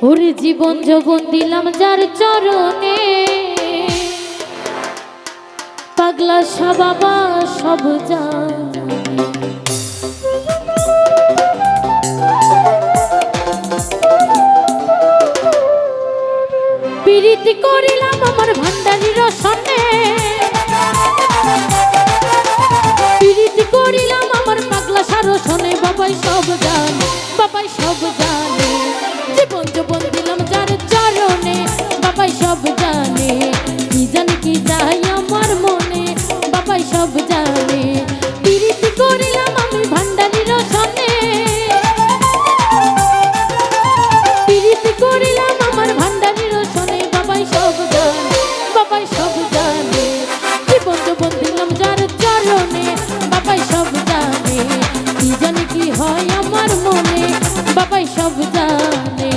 ওরে জীবন যৌবন দিলাম যার চরণে, পাগলা বাবা সব জানে। প্রীতি করিলাম আমার ভান্ডারির সনে, প্রীতি করিলাম আমার পাগলা সারসনে। বাবাই সব জানে, বাবাই সব জানে। জীবন যৌবন দিলাম যার চরণে, বাবাই সব জানে। কি জানি কি চাই আমার মনে, বাবাই সব জানে। প্রীতি করিলাম আমি ভান্ডারির সনে, প্রীতি করিলাম আমার ভান্ডারির সনে। বাবাই সব জানে, বাবাই সব জানে। জীবন যৌবন দিলাম যার চরণে, বাবাই সব জানে। কি জানি কি হয় আমার মনে, বাবাই সব জানে।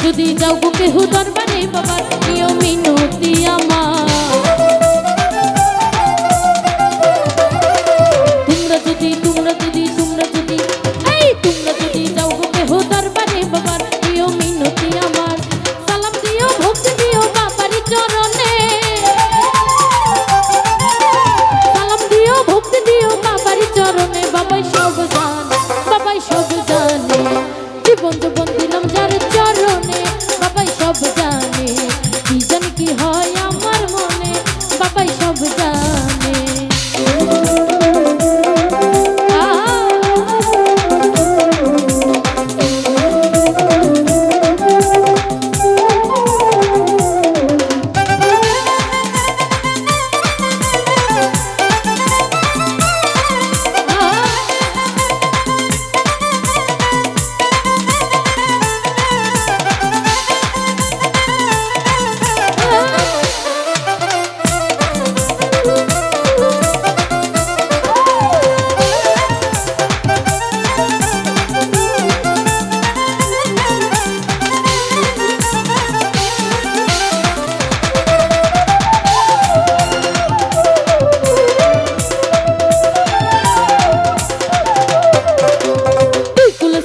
যদি যাও গো কেহ দরবারে, বাবার প্রিয় মিনতি আমার। তোমরা যদি যাও গো কেহ দরবারে, বাবার প্রিয় মিনতি আমার। সালাম দিও ভক্তি দিও বাবারি চরণে, সালাম দিও ভক্তি দিও বাবারি চরণে। বাবাই সব জানে, বাবাই সব জানে। জীবন যৌবন দিলাম যার চরণে, বাবাই সব জানে। কি জানি কি হয় আমার মনে, বাবাই সব জানে।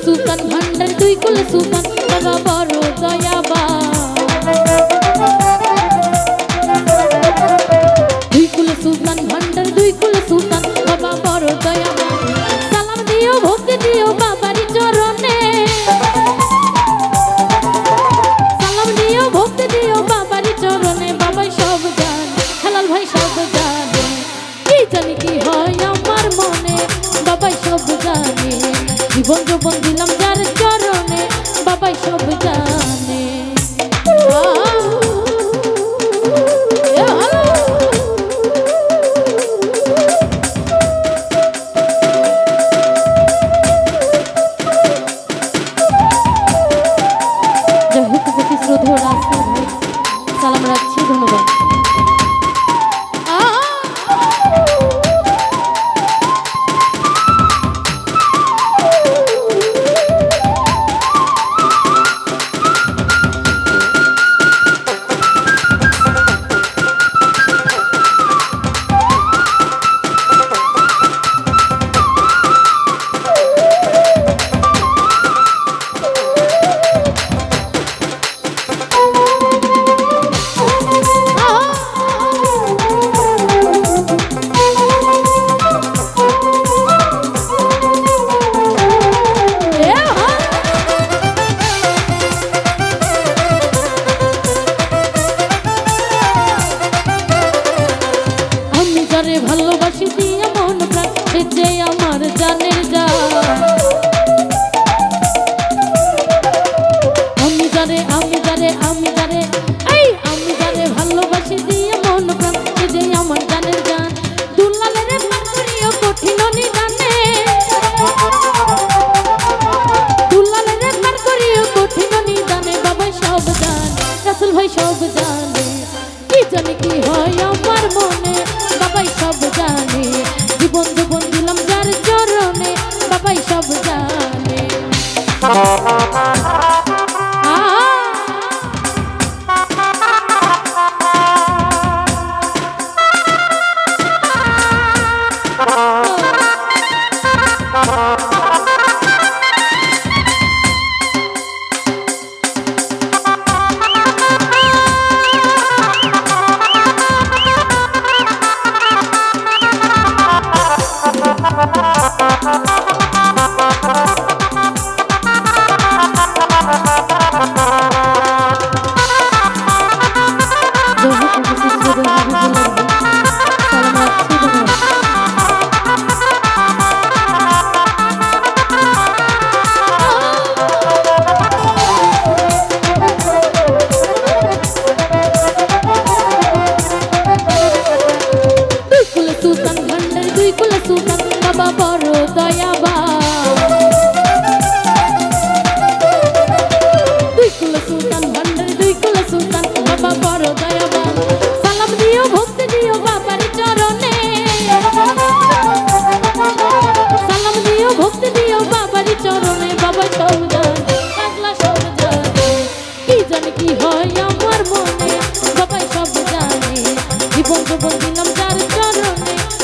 সুলতান ভান্ডার দুই কুল সুলতান, বাবা বড় দয়াবান। দুই কুল সুলতান ভান্ডার দুই কুল সুলতান, বাবা বড় দয়াবান। সালাম দিও ভক্তি দিও বাবারি চরণে, সালাম দিও ভক্তি দিও বাবারি চরণে। বাবাই সব জানে, হেলাল ভাই সব জানে। কি জানি কি হয় আমার মনে, বাবাই সব জানে। জীবন যৌবন দিলাম যার চরণে, বাবাই সব জানে। জয়হতপতি শ্রদ্ধেয় রাস্তা ভাই সালাম রাখছি, ধন্যবাদ। আমার মনে বাবাই সব জানে জীবন জীবন দিলাম যার চরণে বাবাই সব জানে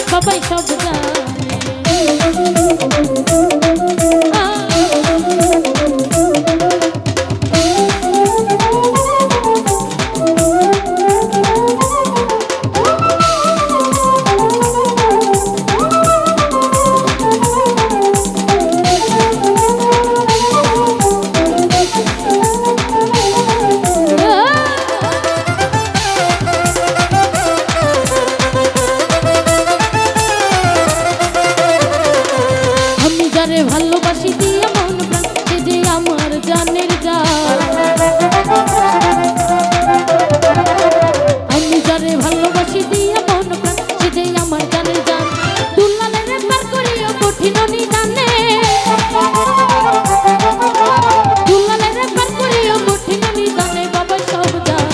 বাবাই সব জানে ভালোবাসি দিয়া মন প্রাণ সে যে আমার জানের জান আমি যারে ভালোবাসি দিয়া মন প্রাণ সে যে আমার জানের জান দুলালের পার করিও কঠিন নিদানে দুলালের পার করিও কঠিন নিদানে বাবা সব জান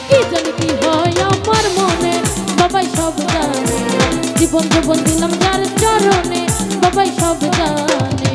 কি জানি কি হয় আমার মনে বাবা সব জানে জীবন জীবন দিলাম যার চরণে বাবাই সব জানে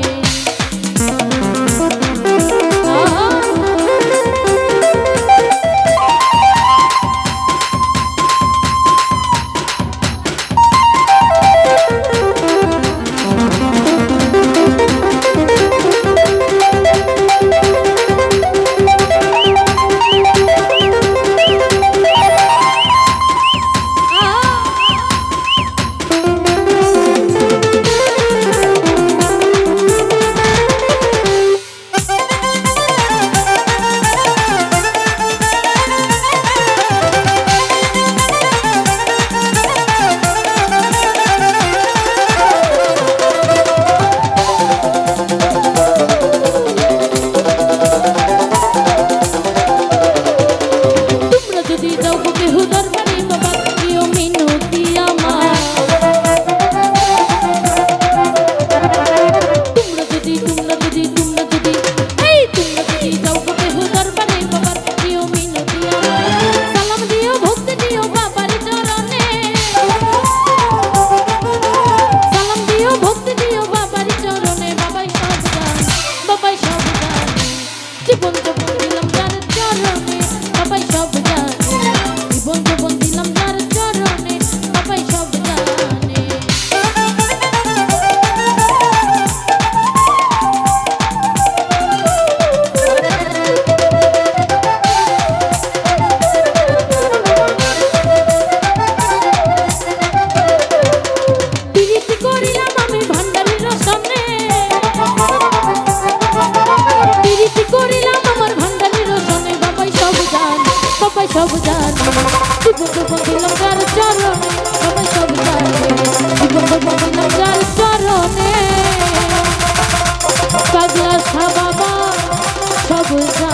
সব জানে জীবন জীবন দিলাম যার চরণে সবাই সব জানে জীবন জীবন দিলাম যার চরণে পাগলা বাবা সব জানে।